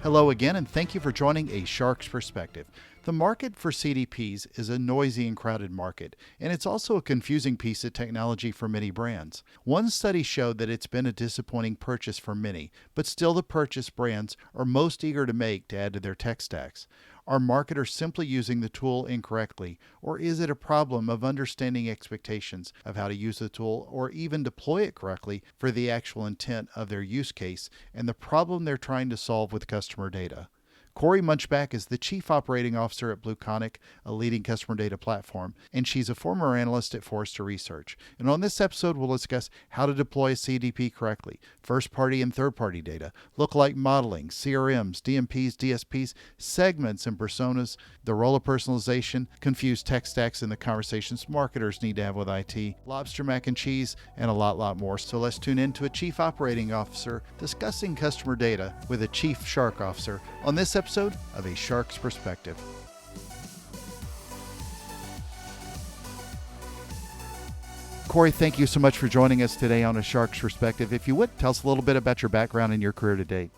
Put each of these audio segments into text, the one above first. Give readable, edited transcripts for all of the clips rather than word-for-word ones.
Hello again, and thank you for joining A Shark's Perspective. The market for CDPs is a noisy and crowded market, and it's also a confusing piece of technology for many brands. One study showed that it's been a disappointing purchase for many, but still the purchase brands are most eager to make to add to their tech stacks. Are marketers simply using the tool incorrectly, or is it a problem of understanding expectations of how to use the tool or even deploy it correctly for the actual intent of their use case and the problem they're trying to solve with customer data? Cory Munchbach is the Chief Operating Officer at Blue Conic, a leading customer data platform, and she's a former analyst at Forrester Research. And on this episode, we'll discuss how to deploy a CDP correctly, first-party and third-party data, lookalike modeling, CRMs, DMPs, DSPs, segments and personas, the role of personalization, confused tech stacks, and the conversations marketers need to have with IT, lobster mac and cheese, and a lot more. So let's tune in to a Chief Operating Officer discussing customer data with a Chief Shark Officer on this episode of A Shark's Perspective. Cory, thank you so much for joining us today on A Shark's Perspective. If you would, tell us a little bit about your background and your career to date.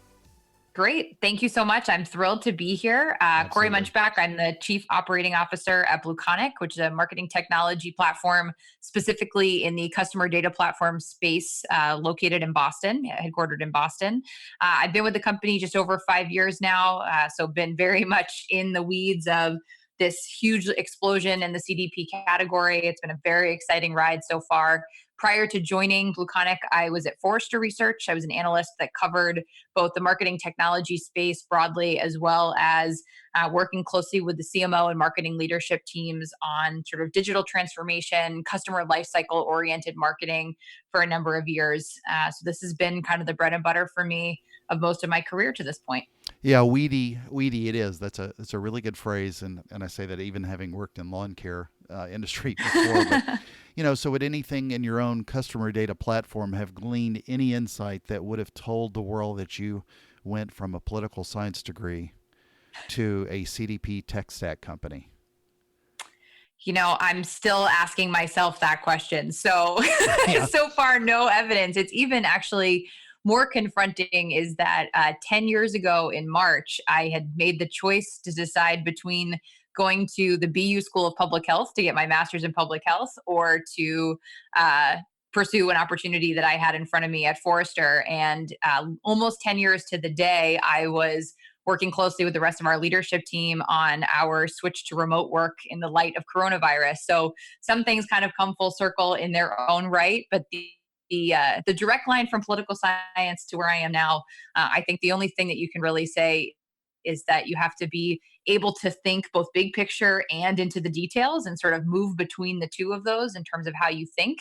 Great. Thank you so much. I'm thrilled to be here. Cory Munchbach, I'm the Chief Operating Officer at Blue Conic, which is a marketing technology platform specifically in the customer data platform space, located in Boston, headquartered in Boston. I've been with the company just over 5 years now, so been very much in the weeds of this huge explosion in the CDP category. It's been a very exciting ride so far. Prior to joining Blue Conic, I was at Forrester Research. I was an analyst that covered both the marketing technology space broadly, as well as working closely with the CMO and marketing leadership teams on sort of digital transformation, customer lifecycle oriented marketing for a number of years. So this has been kind of the bread and butter for me of most of my career to this point. Yeah, weedy it is. That's a really good phrase, and I say that even having worked in lawn care industry before. But so would anything in your own customer data platform have gleaned any insight that would have told the world that you went from a political science degree to a CDP tech stack company? I'm still asking myself that question. So, Yeah. so far, no evidence. It's even actually more confronting is that 10 years ago in March, I had made the choice to decide between going to the BU School of Public Health to get my master's in public health or to pursue an opportunity that I had in front of me at Forrester. And almost 10 years to the day, I was working closely with the rest of our leadership team on our switch to remote work in the light of coronavirus. So some things kind of come full circle in their own right, but the direct line from political science to where I am now, I think the only thing that you can really say is that you have to be able to think both big picture and into the details and sort of move between the two of those in terms of how you think.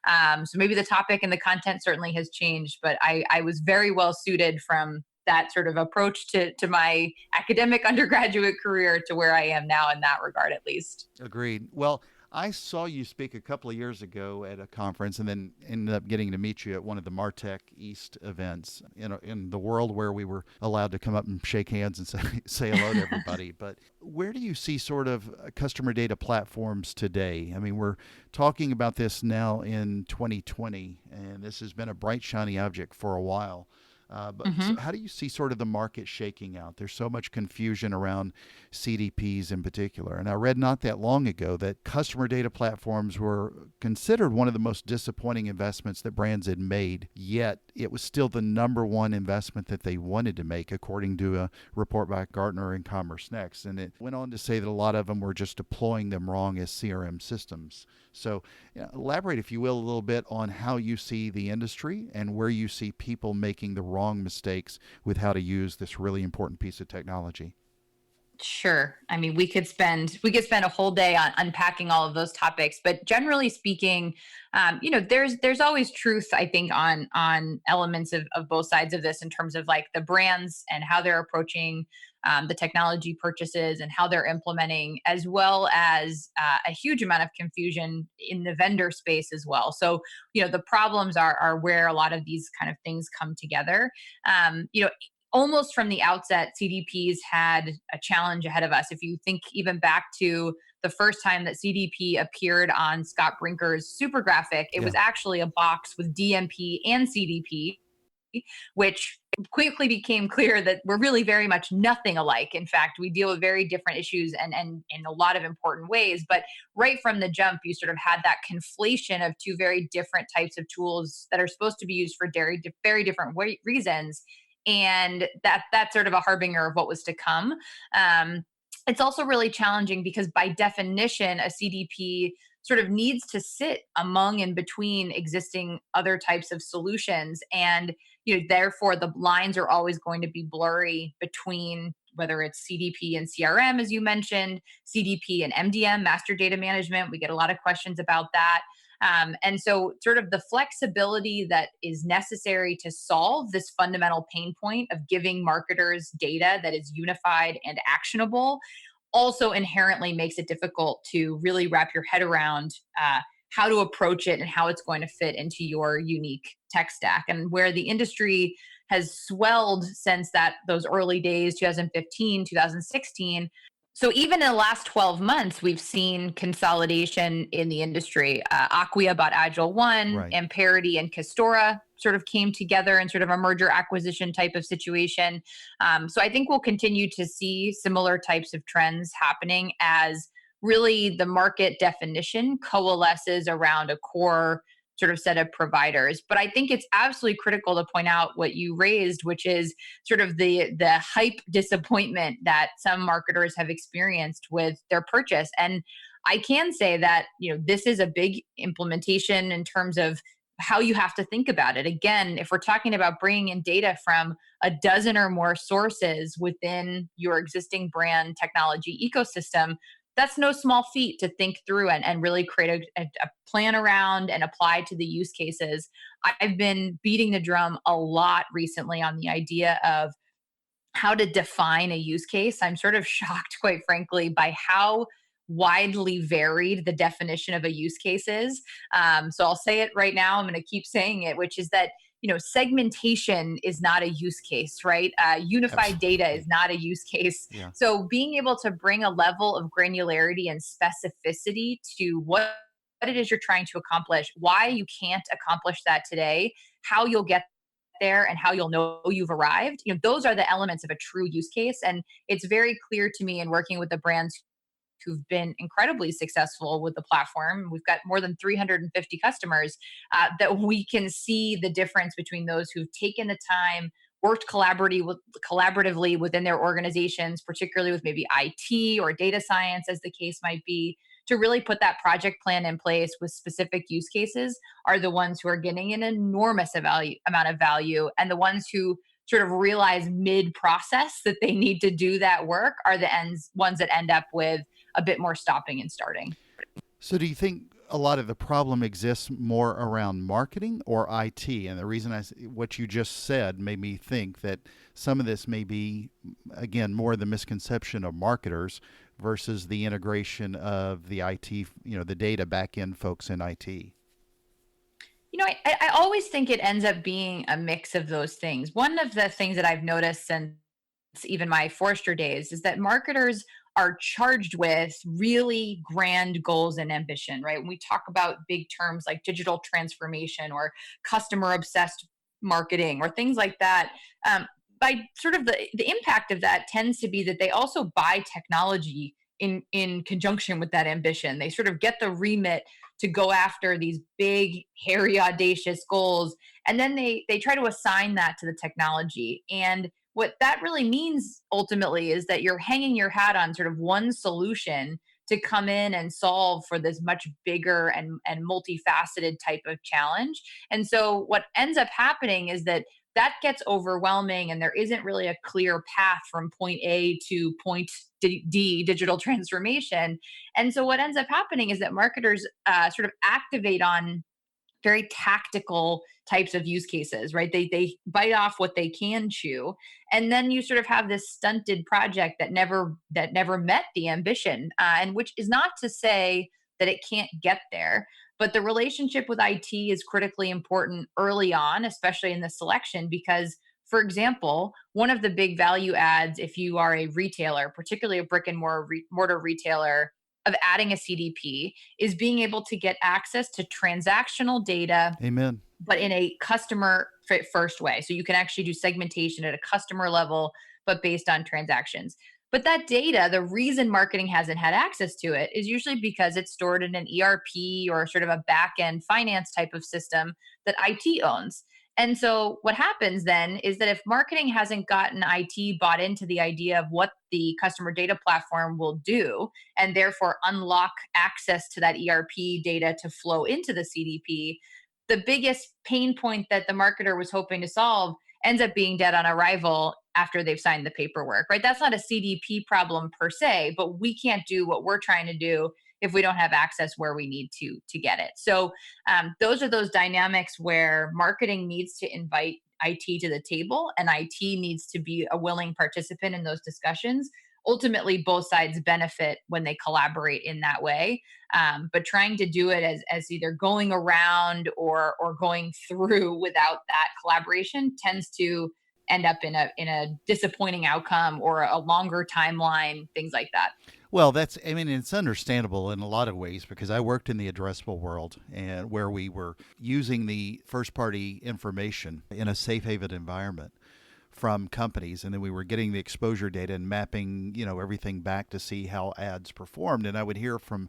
So maybe the topic and the content certainly has changed, but I was very well suited from that sort of approach to my academic undergraduate career to where I am now in that regard, at least. Agreed. Well, I saw you speak a couple of years ago at a conference and then ended up getting to meet you at one of the Martech East events in the world where we were allowed to come up and shake hands and say hello to everybody. But where do you see sort of customer data platforms today? I mean, we're talking about this now in 2020, and this has been a bright, shiny object for a while. So how do you see sort of the market shaking out? There's so much confusion around CDPs in particular. And I read not that long ago that customer data platforms were considered one of the most disappointing investments that brands had made, yet it was still the number one investment that they wanted to make, according to a report by Gartner and Commerce Next. And it went on to say that a lot of them were just deploying them wrong as CRM systems. So elaborate, if you will, a little bit on how you see the industry and where you see people making the wrong mistakes with how to use this really important piece of technology. Sure. I mean, we could spend a whole day on unpacking all of those topics, but generally speaking, there's always truth, I think, on elements of both sides of this in terms of like the brands and how they're approaching the technology purchases and how they're implementing, as well as a huge amount of confusion in the vendor space as well. So, the problems are where a lot of these kind of things come together. Almost from the outset, CDPs had a challenge ahead of us. If you think even back to the first time that CDP appeared on Scott Brinker's super graphic, it was actually a box with DMP and CDP, which quickly became clear that we're really very much nothing alike. In fact, we deal with very different issues and in a lot of important ways. But right from the jump, you sort of had that conflation of two very different types of tools that are supposed to be used for very different reasons. And that's sort of a harbinger of what was to come. It's also really challenging because by definition, a CDP sort of needs to sit among and between existing other types of solutions. And therefore the lines are always going to be blurry between whether it's CDP and CRM, as you mentioned, CDP and MDM, master data management. We get a lot of questions about that. And so sort of the flexibility that is necessary to solve this fundamental pain point of giving marketers data that is unified and actionable also inherently makes it difficult to really wrap your head around how to approach it and how it's going to fit into your unique tech stack. And where the industry has swelled since those early days, 2015, 2016. So even in the last 12 months, we've seen consolidation in the industry. Acquia bought Agile One, Right. Amperity and Castora sort of came together in sort of a merger acquisition type of situation. So I think we'll continue to see similar types of trends happening as really the market definition coalesces around a core sort of set of providers. But I think it's absolutely critical to point out what you raised, which is sort of the hype disappointment that some marketers have experienced with their purchase. And I can say that, this is a big implementation in terms of how you have to think about it. Again, if we're talking about bringing in data from a dozen or more sources within your existing brand technology ecosystem, that's no small feat to think through and really create a plan around and apply to the use cases. I've been beating the drum a lot recently on the idea of how to define a use case. I'm sort of shocked, quite frankly, by how widely varied the definition of a use case is. So I'll say it right now. I'm going to keep saying it, which is that segmentation is not a use case, right? Unified data is not a use case. Yeah. So being able to bring a level of granularity and specificity to what it is you're trying to accomplish, why you can't accomplish that today, how you'll get there, and how you'll know you've arrived. Those are the elements of a true use case. And it's very clear to me in working with the brands who've been incredibly successful with the platform. We've got more than 350 customers that we can see the difference between those who've taken the time, worked collaboratively within their organizations, particularly with maybe IT or data science, as the case might be, to really put that project plan in place with specific use cases are the ones who are getting an enormous amount of value. And the ones who sort of realize mid-process that they need to do that work are the ones that end up with a bit more stopping and starting. So do you think a lot of the problem exists more around marketing or IT? And the reason what you just said made me think that some of this may be, again, more the misconception of marketers versus the integration of the IT, the data back end folks in IT. I always think it ends up being a mix of those things. One of the things that I've noticed since even my Forrester days is that marketers are charged with really grand goals and ambition, right? When we talk about big terms like digital transformation or customer obsessed marketing or things like that, by sort of the impact of that tends to be that they also buy technology in conjunction with that ambition. They sort of get the remit to go after these big, hairy, audacious goals, and then they try to assign that to the technology. And what that really means ultimately is that you're hanging your hat on sort of one solution to come in and solve for this much bigger and multifaceted type of challenge. And so what ends up happening is that gets overwhelming and there isn't really a clear path from point A to point D, digital transformation. And so what ends up happening is that marketers sort of activate on very tactical types of use cases, right? They bite off what they can chew, and then you sort of have this stunted project that never met the ambition, and which is not to say that it can't get there, but the relationship with IT is critically important early on, especially in the selection, because for example, one of the big value adds if you are a retailer, particularly a brick and mortar retailer, of adding a CDP is being able to get access to transactional data, Amen. but in a customer first way. So you can actually do segmentation at a customer level, but based on transactions. But that data, the reason marketing hasn't had access to it is usually because it's stored in an ERP or sort of a back end finance type of system that IT owns. And so what happens then is that if marketing hasn't gotten IT bought into the idea of what the customer data platform will do, and therefore unlock access to that ERP data to flow into the CDP, the biggest pain point that the marketer was hoping to solve ends up being dead on arrival after they've signed the paperwork, right? That's not a CDP problem per se, but we can't do what we're trying to do if we don't have access where we need to get it. So those are those dynamics where marketing needs to invite IT to the table, and IT needs to be a willing participant in those discussions. Ultimately, both sides benefit when they collaborate in that way. But trying to do it as either going around or going through without that collaboration tends to end up in a disappointing outcome or a longer timeline, things like that. Well, I mean, it's understandable in a lot of ways because I worked in the addressable world and where we were using the first party information in a safe haven environment from companies, and then we were getting the exposure data and mapping, everything back to see how ads performed. And I would hear from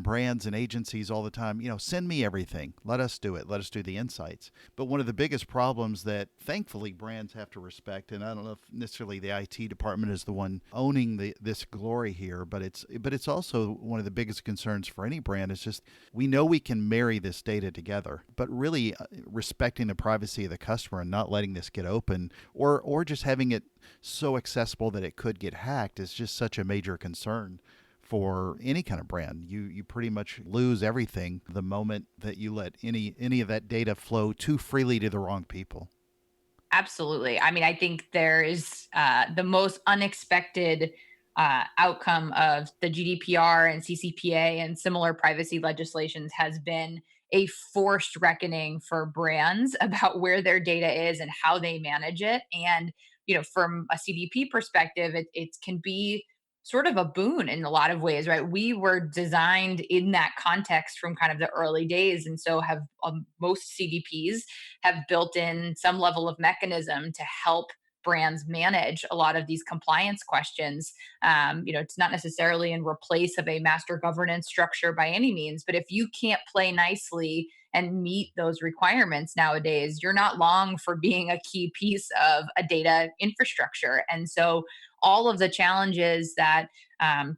brands and agencies all the time, send me everything. Let us do it. Let us do the insights. But one of the biggest problems that thankfully brands have to respect, and I don't know if necessarily the IT department is the one owning this glory here, but it's also one of the biggest concerns for any brand is just we know we can marry this data together, but really respecting the privacy of the customer and not letting this get open or just having it so accessible that it could get hacked is just such a major concern for any kind of brand. You pretty much lose everything the moment that you let any of that data flow too freely to the wrong people. Absolutely. I mean, I think there is the most unexpected outcome of the GDPR and CCPA and similar privacy legislations has been a forced reckoning for brands about where their data is and how they manage it. And, from a CDP perspective, it can be sort of a boon in a lot of ways, right? We were designed in that context from kind of the early days. And so have most CDPs have built in some level of mechanism to help brands manage a lot of these compliance questions. It's not necessarily in replace of a master governance structure by any means, but if you can't play nicely and meet those requirements nowadays, you're not long for being a key piece of a data infrastructure. And so all of the challenges that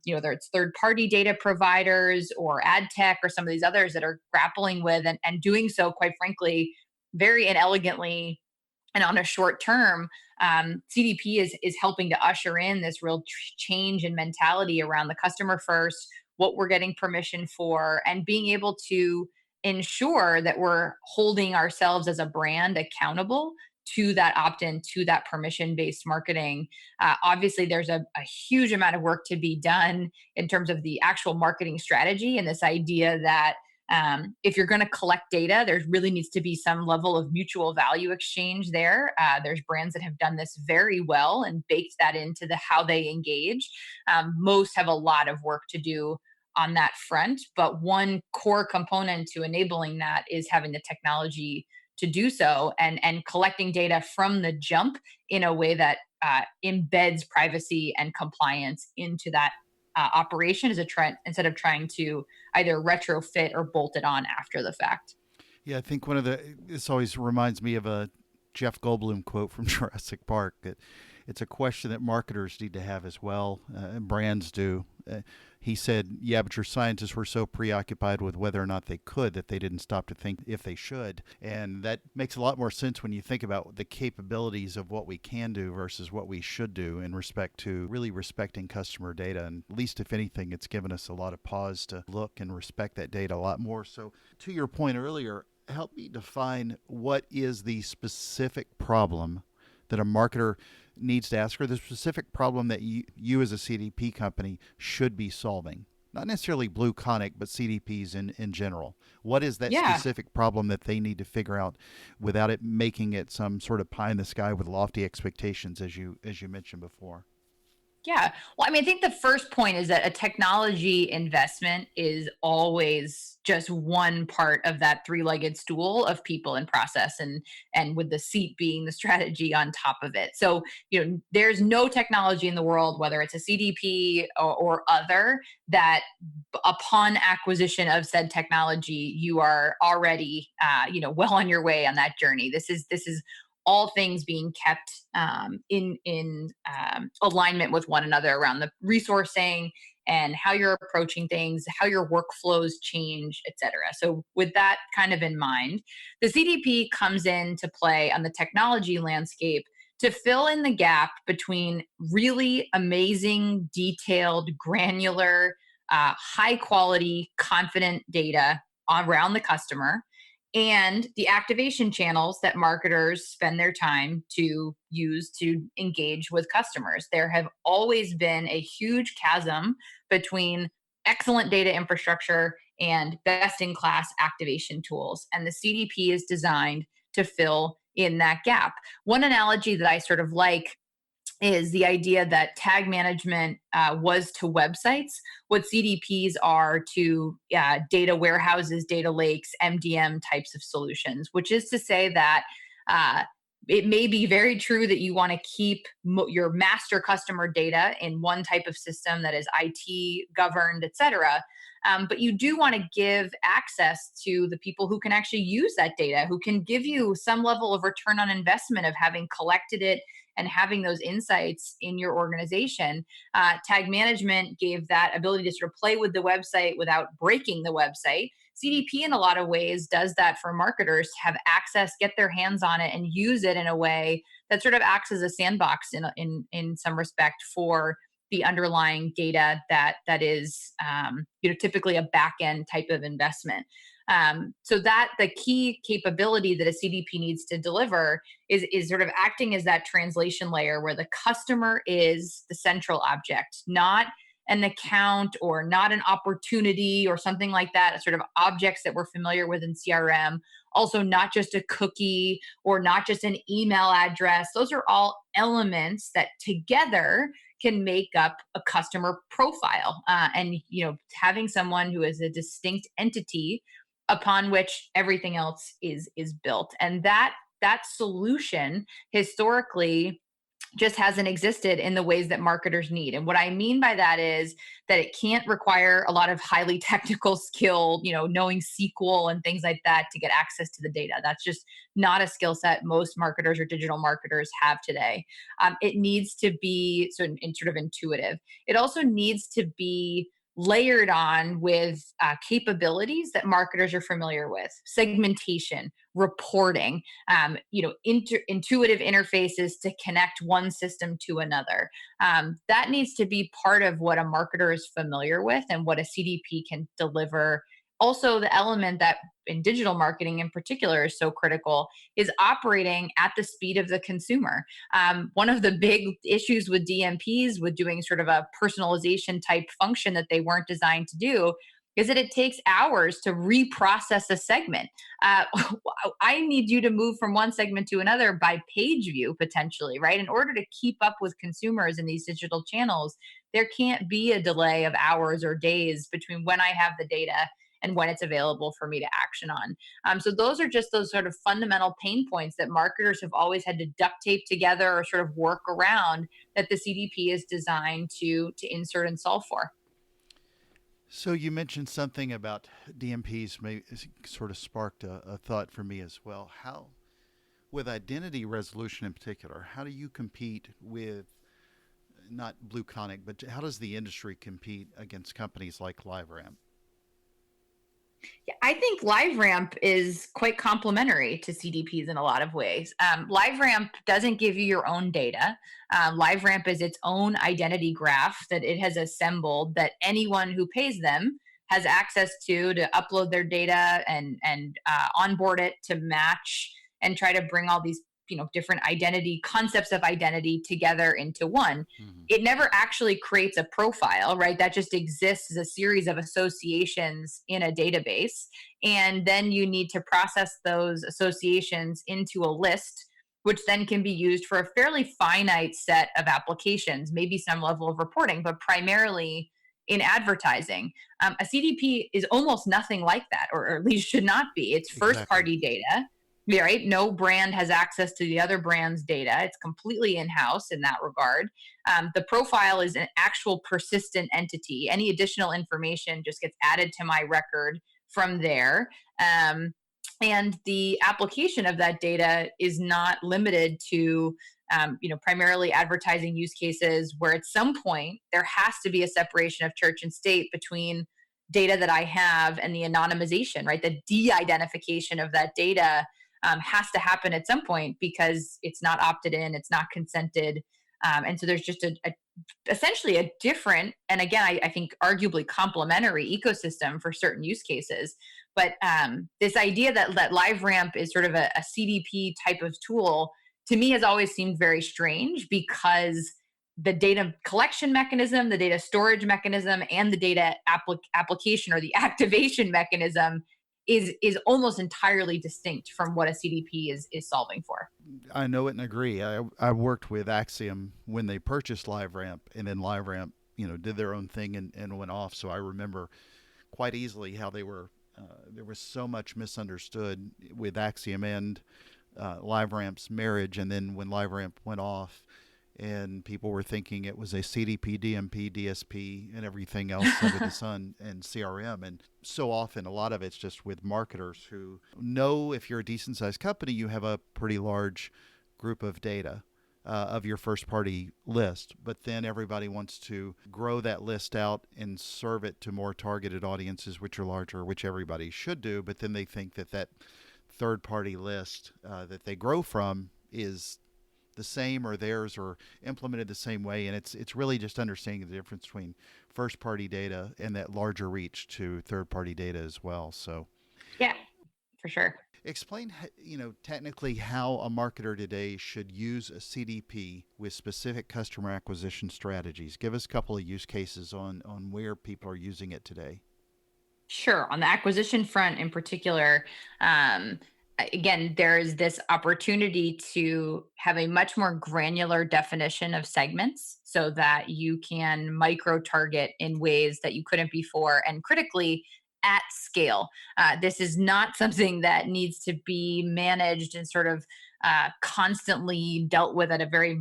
whether it's third party data providers or ad tech or some of these others that are grappling with and doing so, quite frankly, very inelegantly and on a short term, CDP is helping to usher in this real change in mentality around the customer first, what we're getting permission for, and being able to ensure that we're holding ourselves as a brand accountable to that opt-in, to that permission-based marketing. Obviously, there's a huge amount of work to be done in terms of the actual marketing strategy and this idea that if you're going to collect data, there really needs to be some level of mutual value exchange there. There's brands that have done this very well and baked that into how they engage. Most have a lot of work to do on that front, but one core component to enabling that is having the technology to do so and collecting data from the jump in a way that embeds privacy and compliance into that operation as a trend instead of trying to either retrofit or bolt it on after the fact. Yeah, I think this always reminds me of a Jeff Goldblum quote from Jurassic Park that it's a question that marketers need to have as well, and brands do. He said, yeah, but your scientists were so preoccupied with whether or not they could that they didn't stop to think if they should. And that makes a lot more sense when you think about the capabilities of what we can do versus what we should do in respect to really respecting customer data. And at least if anything, it's given us a lot of pause to look and respect that data a lot more. So to your point earlier, help me define what is the specific problem that a marketer needs to ask, or the specific problem that you as a CDP company should be solving? Not necessarily Blue Conic, but CDPs in general. What is that specific problem that they need to figure out without it making it some sort of pie in the sky with lofty expectations, as you mentioned before? Yeah. Well, I mean, I think the first point is that a technology investment is always just one part of that three-legged stool of people and process, and with the seat being the strategy on top of it. So, there's no technology in the world, whether it's a CDP or other, that upon acquisition of said technology, you are already well on your way on that journey. This is all things being kept in alignment with one another around the resourcing and how you're approaching things, how your workflows change, et cetera. So, with that kind of in mind, the CDP comes into play on the technology landscape to fill in the gap between really amazing, detailed, granular, high quality, confident data around the customer and the activation channels that marketers spend their time to use to engage with customers. There have always been a huge chasm between excellent data infrastructure and best in class activation tools. And the CDP is designed to fill in that gap. One analogy that I sort of like is the idea that tag management was to websites what CDPs are to data warehouses, data lakes, MDM types of solutions, which is to say that uh, it may be very true that you want to keep your master customer data in one type of system that is IT governed, et cetera. But you do want to give access to the people who can actually use that data, who can give you some level of return on investment of having collected it and having those insights in your organization. Tag management gave that ability to sort of play with the website without breaking the website. CDP, in a lot of ways, does that for marketers to have access, get their hands on it, and use it in a way that sort of acts as a sandbox in some respect for the underlying data that is typically a back end type of investment. So that the key capability that a CDP needs to deliver is sort of acting as that translation layer where the customer is the central object, not an account or not an opportunity or something like that, sort of objects that we're familiar with in CRM. Also, not just a cookie or not just an email address. Those are all elements that together can make up a customer profile. And having someone who is a distinct entity upon which everything else is built, and that solution historically just hasn't existed in the ways that marketers need. And what I mean by that is that it can't require a lot of highly technical skill, knowing SQL and things like that to get access to the data. That's just not a skill set most marketers or digital marketers have today. It needs to be sort of intuitive. It also needs to be layered on with capabilities that marketers are familiar with: segmentation, reporting, intuitive interfaces to connect one system to another. That needs to be part of what a marketer is familiar with and what a CDP can deliver. Also, the element that in digital marketing in particular is so critical is operating at the speed of the consumer. One of the big issues with DMPs, with doing sort of a personalization type function that they weren't designed to do, is that it takes hours to reprocess a segment. Uh, I need you to move from one segment to another by page view, potentially, right? In order to keep up with consumers in these digital channels, there can't be a delay of hours or days between when I have the data and when it's available for me to action on. So those are just those sort of fundamental pain points that marketers have always had to duct tape together or sort of work around, that the CDP is designed to insert and solve for. So you mentioned something about DMPs, may sort of sparked a thought for me as well. How, with identity resolution in particular, how do you compete with not Blue Conic, but how does the industry compete against companies like LiveRamp? Yeah, I think LiveRamp is quite complementary to CDPs in a lot of ways. LiveRamp doesn't give you your own data. LiveRamp is its own identity graph that it has assembled that anyone who pays them has access to upload their data and onboard it to match and try to bring all these different identity concepts of identity together into one. Mm-hmm. It never actually creates a profile, right? That just exists as a series of associations in a database. And then you need to process those associations into a list which then can be used for a fairly finite set of applications, maybe some level of reporting, but primarily in advertising. A CDP is almost nothing like that, or at least should not be. It's first Exactly. party data. Yeah, right. No brand has access to the other brand's data. It's completely in house in that regard. The profile is an actual persistent entity. Any additional information just gets added to my record from there. And the application of that data is not limited to primarily advertising use cases, where at some point there has to be a separation of church and state between data that I have and the anonymization, right? The de-identification of that data has to happen at some point, because it's not opted in, it's not consented. And so there's just essentially a different, and again, I think arguably complementary ecosystem for certain use cases. But this idea that LiveRamp is sort of a CDP type of tool, to me, has always seemed very strange, because the data collection mechanism, the data storage mechanism, and the data application or the activation mechanism is almost entirely distinct from what a CDP is solving for. I know it and agree. I worked with Axiom when they purchased LiveRamp, and then LiveRamp, did their own thing and went off. So I remember quite easily how they were. There was so much misunderstood with Axiom and LiveRamp's marriage, and then when LiveRamp went off, and people were thinking it was a CDP, DMP, DSP, and everything else under the sun, and CRM. And so often, a lot of it's just with marketers who know, if you're a decent sized company, you have a pretty large group of data of your first party list, but then everybody wants to grow that list out and serve it to more targeted audiences, which are larger, which everybody should do. But then they think that third party list that they grow from is the same, or theirs, or implemented the same way. And it's really just understanding the difference between first party data and that larger reach to third party data as well. So Yeah, for sure. explain, technically how a marketer today should use a CDP with specific customer acquisition strategies. Give us a couple of use cases on where people are using it today. Sure. On the acquisition front in particular, again, there is this opportunity to have a much more granular definition of segments, so that you can micro target in ways that you couldn't before, and critically, at scale. This is not something that needs to be managed and sort of constantly dealt with at a very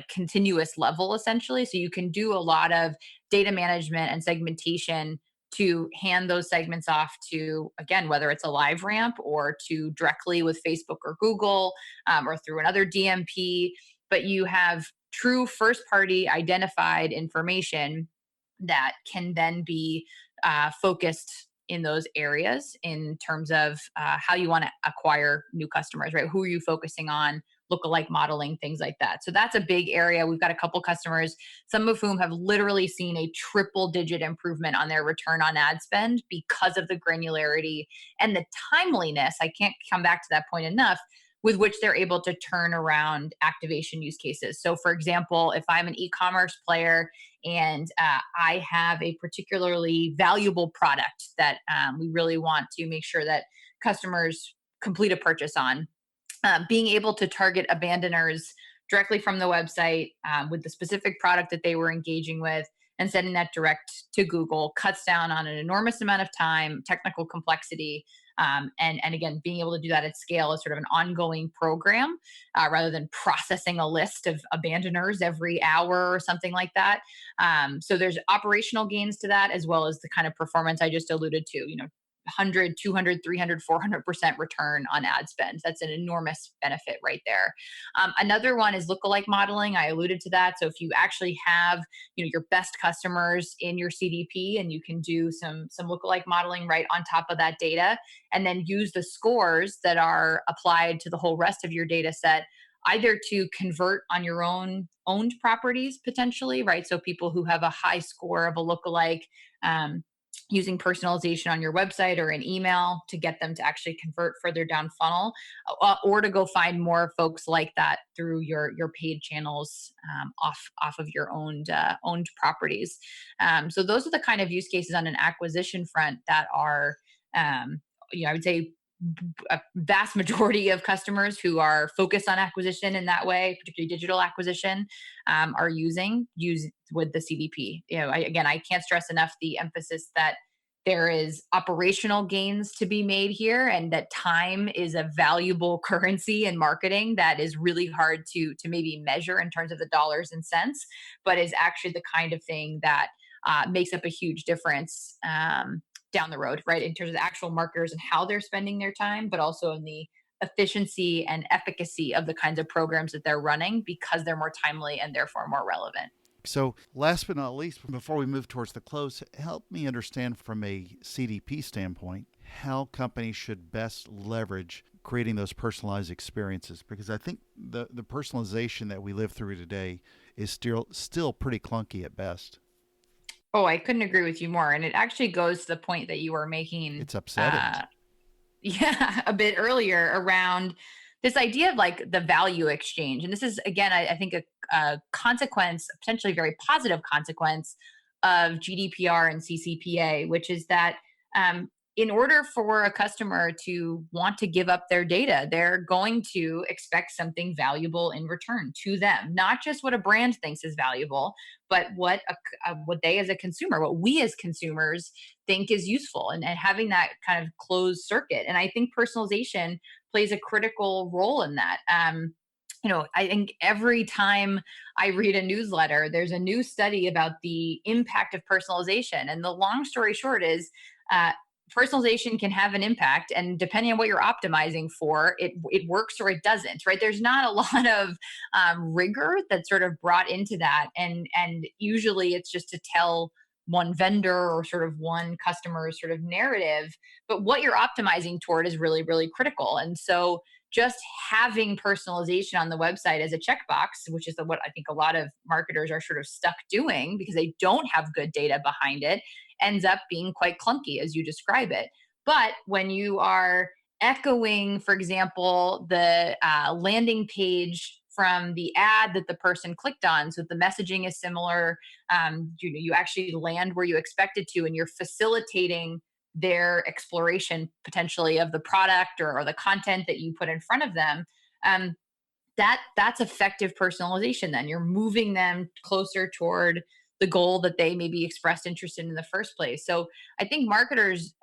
continuous level, essentially. So you can do a lot of data management and segmentation to hand those segments off to, again, whether it's a LiveRamp or to directly with Facebook or Google, or through another DMP. But you have true first party identified information that can then be focused in those areas in terms of how you want to acquire new customers, right? Who are you focusing on? Lookalike modeling, things like that. So that's a big area. We've got a couple customers, some of whom have literally seen a triple digit improvement on their return on ad spend because of the granularity and the timeliness. I can't come back to that point enough, with which they're able to turn around activation use cases. So, for example, if I'm an e commerce player and I have a particularly valuable product that we really want to make sure that customers complete a purchase on, being able to target abandoners directly from the website with the specific product that they were engaging with, and sending that direct to Google cuts down on an enormous amount of time, technical complexity, and again, being able to do that at scale is sort of an ongoing program, rather than processing a list of abandoners every hour or something like that. So there's operational gains to that, as well as the kind of performance I just alluded to. 100, 200, 300, 400% return on ad spend. That's an enormous benefit right there. Another one is lookalike modeling. I alluded to that. So if you actually have, your best customers in your CDP, and you can do some lookalike modeling right on top of that data, and then use the scores that are applied to the whole rest of your data set, either to convert on your own owned properties potentially, right? So people who have a high score of a lookalike, using personalization on your website or an email to get them to actually convert further down funnel, or to go find more folks like that through your paid channels, off of your owned properties. So those are the kind of use cases on an acquisition front that are, I would say, a vast majority of customers who are focused on acquisition in that way, particularly digital acquisition, are use with the CDP. Again, I can't stress enough the emphasis that there is operational gains to be made here, and that time is a valuable currency in marketing that is really hard to maybe measure in terms of the dollars and cents, but is actually the kind of thing that makes up a huge difference down the road, right? In terms of the actual marketers and how they're spending their time, but also in the efficiency and efficacy of the kinds of programs that they're running, because they're more timely and therefore more relevant. So, last but not least, before we move towards the close, help me understand from a CDP standpoint how companies should best leverage creating those personalized experiences. Because I think the personalization that we live through today is still pretty clunky at best. Oh, I couldn't agree with you more. And it actually goes to the point that you were making, It's upsetting. yeah, a bit earlier around this idea of like the value exchange. And this is, again, I think a consequence, potentially very positive consequence of GDPR and CCPA, which is that in order for a customer to want to give up their data, they're going to expect something valuable in return to them, not just what a brand thinks is valuable, but what they as a consumer, what we as consumers think is useful, and having that kind of closed circuit. And I think personalization plays a critical role in that. I think every time I read a newsletter, there's a new study about the impact of personalization. And the long story short is, personalization can have an impact, and depending on what you're optimizing for, it works or it doesn't, right? There's not a lot of rigor that's sort of brought into that, and usually it's just to tell one vendor or sort of one customer's sort of narrative, but what you're optimizing toward is really, really critical. And so just having personalization on the website as a checkbox, which is what I think a lot of marketers are sort of stuck doing because they don't have good data behind it, ends up being quite clunky as you describe it. But when you are echoing, for example, the landing page from the ad that the person clicked on, so the messaging is similar, you actually land where you expected to, and you're facilitating their exploration potentially of the product or the content that you put in front of them. That's effective personalization. Then you're moving them closer toward the goal that they maybe expressed interest in the first place. So I think marketers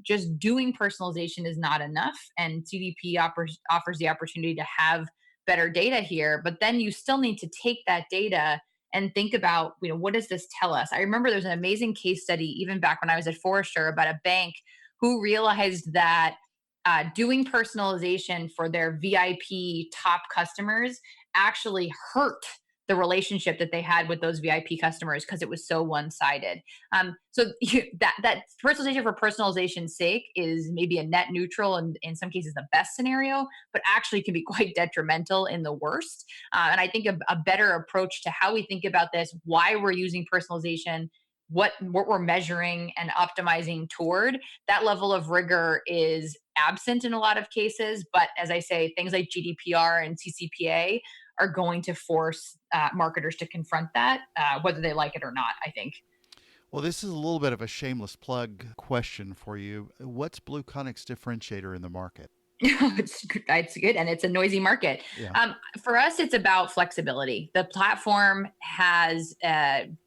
just doing personalization is not enough, and CDP offers the opportunity to have better data here. But then you still need to take that data and think about, what does this tell us? I remember there's an amazing case study even back when I was at Forrester about a bank who realized that doing personalization for their VIP top customers actually hurt the relationship that they had with those VIP customers because it was so one-sided. That personalization for personalization's sake is maybe a net neutral and in some cases the best scenario, but actually can be quite detrimental in the worst. And I think a better approach to how we think about this, why we're using personalization, what we're measuring and optimizing toward, that level of rigor is absent in a lot of cases. But as I say, things like GDPR and CCPA are going to force marketers to confront that, whether they like it or not, I think. Well, this is a little bit of a shameless plug question for you. What's Blue Conic's differentiator in the market? It's good, and it's a noisy market. Yeah. For us, it's about flexibility. The platform has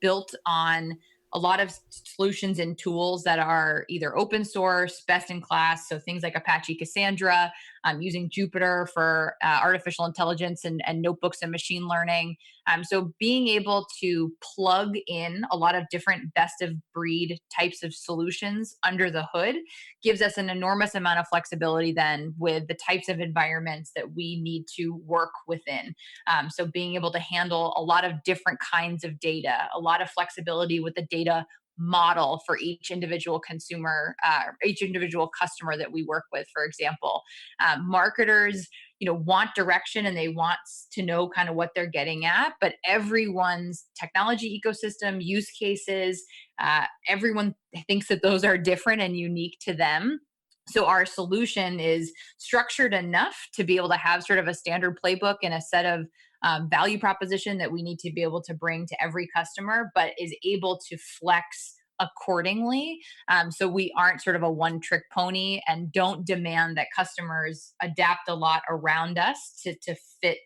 built on a lot of solutions and tools that are either open source, best in class. So things like Apache Cassandra, using Jupyter for artificial intelligence and notebooks and machine learning. So being able to plug in a lot of different best of breed types of solutions under the hood gives us an enormous amount of flexibility then with the types of environments that we need to work within. So being able to handle a lot of different kinds of data, a lot of flexibility with the data model for each individual consumer, each individual customer that we work with, for example. Marketers, want direction and they want to know kind of what they're getting at, but everyone's technology ecosystem, use cases, everyone thinks that those are different and unique to them. So our solution is structured enough to be able to have sort of a standard playbook and a set of value proposition that we need to be able to bring to every customer, but is able to flex accordingly. So we aren't sort of a one-trick pony and don't demand that customers adapt a lot around us to fit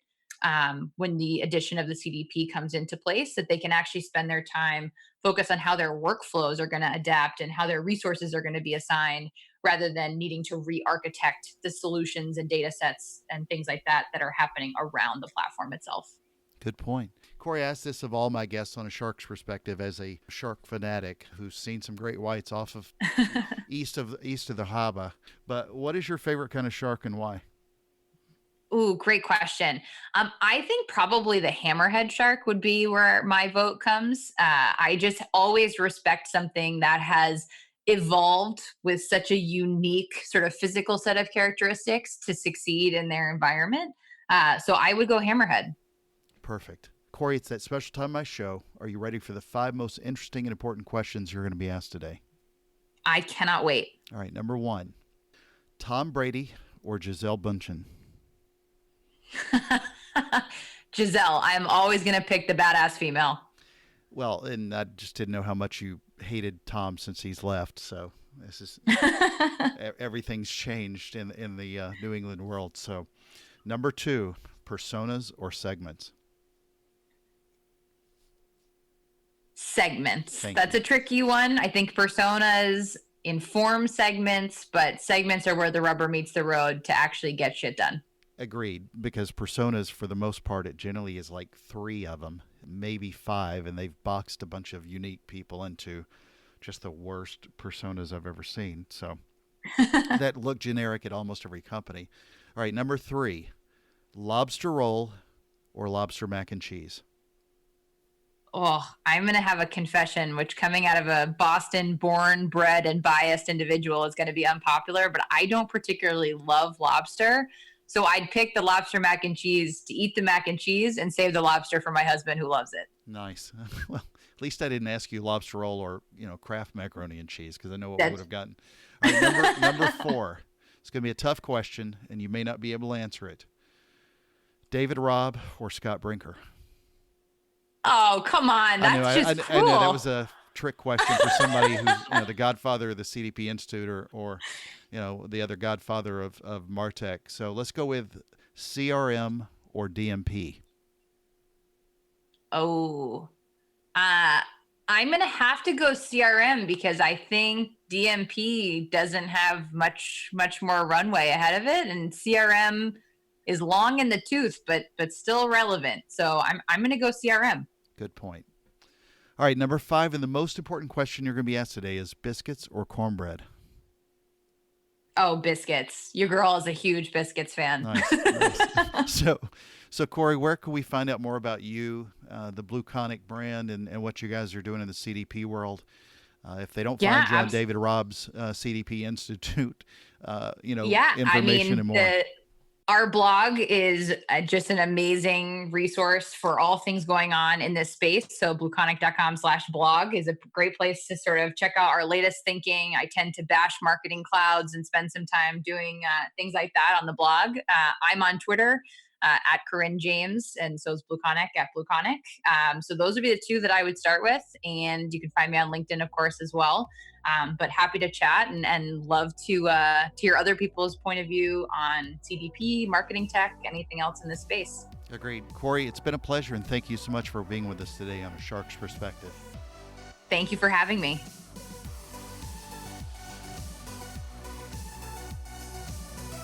when the addition of the CDP comes into place, that they can actually spend their time focus on how their workflows are going to adapt and how their resources are going to be assigned, rather than needing to re-architect the solutions and data sets and things like that that are happening around the platform itself. Good point. Cory, I asked this of all my guests on a shark's perspective as a shark fanatic who's seen some great whites off of east of the harbor. But what is your favorite kind of shark and why? Ooh, great question. I think probably the hammerhead shark would be where my vote comes. I just always respect something that has evolved with such a unique sort of physical set of characteristics to succeed in their environment. So I would go hammerhead. Perfect. Cory, it's that special time of my show. Are you ready for the 5 most interesting and important questions you're going to be asked today? I cannot wait. All right, number 1, Tom Brady or Gisele Bündchen? Gisele, I'm always going to pick the badass female. Well, and I just didn't know how much you hated Tom since he's left. So this is everything's changed in the New England world. So number 2, personas or segments? Segments. That's a tricky one. I think personas inform segments, but segments are where the rubber meets the road to actually get shit done. Agreed, because personas, for the most part, it generally is like 3 of them, maybe 5, and they've boxed a bunch of unique people into just the worst personas I've ever seen. So that look generic at almost every company. All right, number 3, lobster roll or lobster mac and cheese? Oh, I'm going to have a confession, which coming out of a Boston born, bred, and biased individual is going to be unpopular, but I don't particularly love lobster. So I'd pick the lobster mac and cheese to eat the mac and cheese and save the lobster for my husband who loves it. Nice. Well, at least I didn't ask you lobster roll or, Kraft macaroni and cheese, because I know what we would have gotten. All right, number 4. It's going to be a tough question, and you may not be able to answer it. David Robb or Scott Brinker? Oh, come on. That's just cruel. I know that was a trick question for somebody who's the godfather of the CDP Institute or the other godfather of MarTech. So let's go with CRM or DMP. Oh, I'm going to have to go CRM because I think DMP doesn't have much more runway ahead of it. And CRM is long in the tooth, but still relevant. So I'm going to go CRM. Good point. All right, number 5, and the most important question you're going to be asked today is biscuits or cornbread? Oh, biscuits. Your girl is a huge biscuits fan. Nice. So Cory, where can we find out more about you, the Blue Conic brand, and what you guys are doing in the CDP world? If they don't find you on David Robb's CDP Institute, information and more. Our blog is just an amazing resource for all things going on in this space. So blueconic.com/blog is a great place to sort of check out our latest thinking. I tend to bash marketing clouds and spend some time doing things like that on the blog. I'm on Twitter at Corinne James, and so is Blue Conic at Blue Conic. So those would be the 2 that I would start with. And you can find me on LinkedIn, of course, as well. But happy to chat and love to hear other people's point of view on CDP, marketing tech, anything else in this space. Agreed. Cory, it's been a pleasure, and thank you so much for being with us today on A Shark's Perspective. Thank you for having me.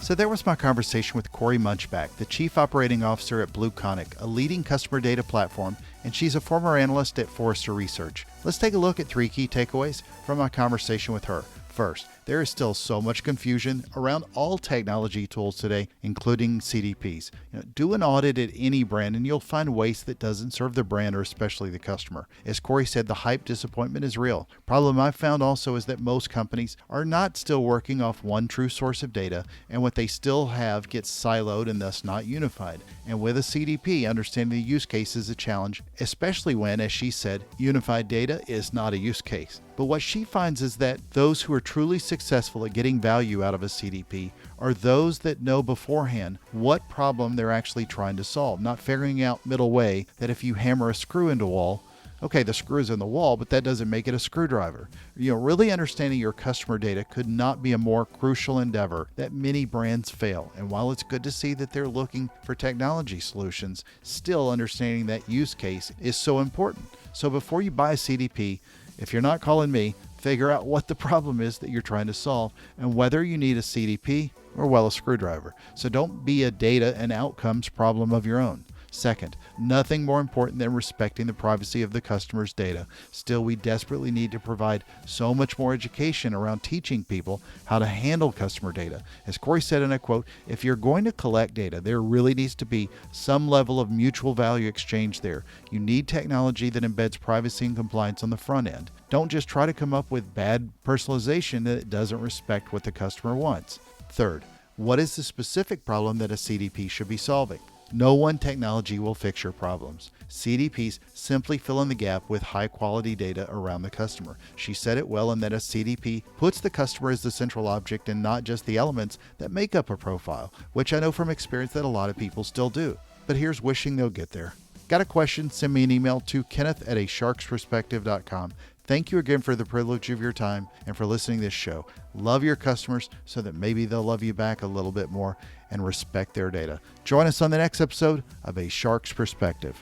So there was my conversation with Cory Munchbach, the Chief Operating Officer at Blue Conic, a leading customer data platform, and she's a former analyst at Forrester Research. Let's take a look at 3 key takeaways from my conversation with her. First, there is still so much confusion around all technology tools today, including CDPs. Do an audit at any brand and you'll find waste that doesn't serve the brand or especially the customer. As Cory said, the hype disappointment is real. Problem I've found also is that most companies are not still working off one true source of data, and what they still have gets siloed and thus not unified. And with a CDP, understanding the use case is a challenge, especially when, as she said, unified data is not a use case. But what she finds is that those who are truly successful at getting value out of a CDP are those that know beforehand what problem they're actually trying to solve, not figuring out middle way that if you hammer a screw into a wall, Okay, the screw is in the wall, but that doesn't make it a screwdriver. Really understanding your customer data could not be a more crucial endeavor that many brands fail. And while it's good to see that they're looking for technology solutions, still understanding that use case is so important. So before you buy a CDP, if you're not calling me, figure out what the problem is that you're trying to solve and whether you need a CDP or, well, a screwdriver. So don't be a data and outcomes problem of your own. Second, nothing more important than respecting the privacy of the customer's data. Still, we desperately need to provide so much more education around teaching people how to handle customer data. As Cory said in a quote, if you're going to collect data, there really needs to be some level of mutual value exchange there. You need technology that embeds privacy and compliance on the front end. Don't just try to come up with bad personalization that doesn't respect what the customer wants. Third, what is the specific problem that a CDP should be solving? No one technology will fix your problems. CDPs simply fill in the gap with high-quality data around the customer. She said it well in that a CDP puts the customer as the central object and not just the elements that make up a profile, which I know from experience that a lot of people still do. But here's wishing they'll get there. Got a question? Send me an email to kenneth@asharksperspective.com. Thank you again for the privilege of your time and for listening to this show. Love your customers so that maybe they'll love you back a little bit more and respect their data. Join us on the next episode of A Shark's Perspective.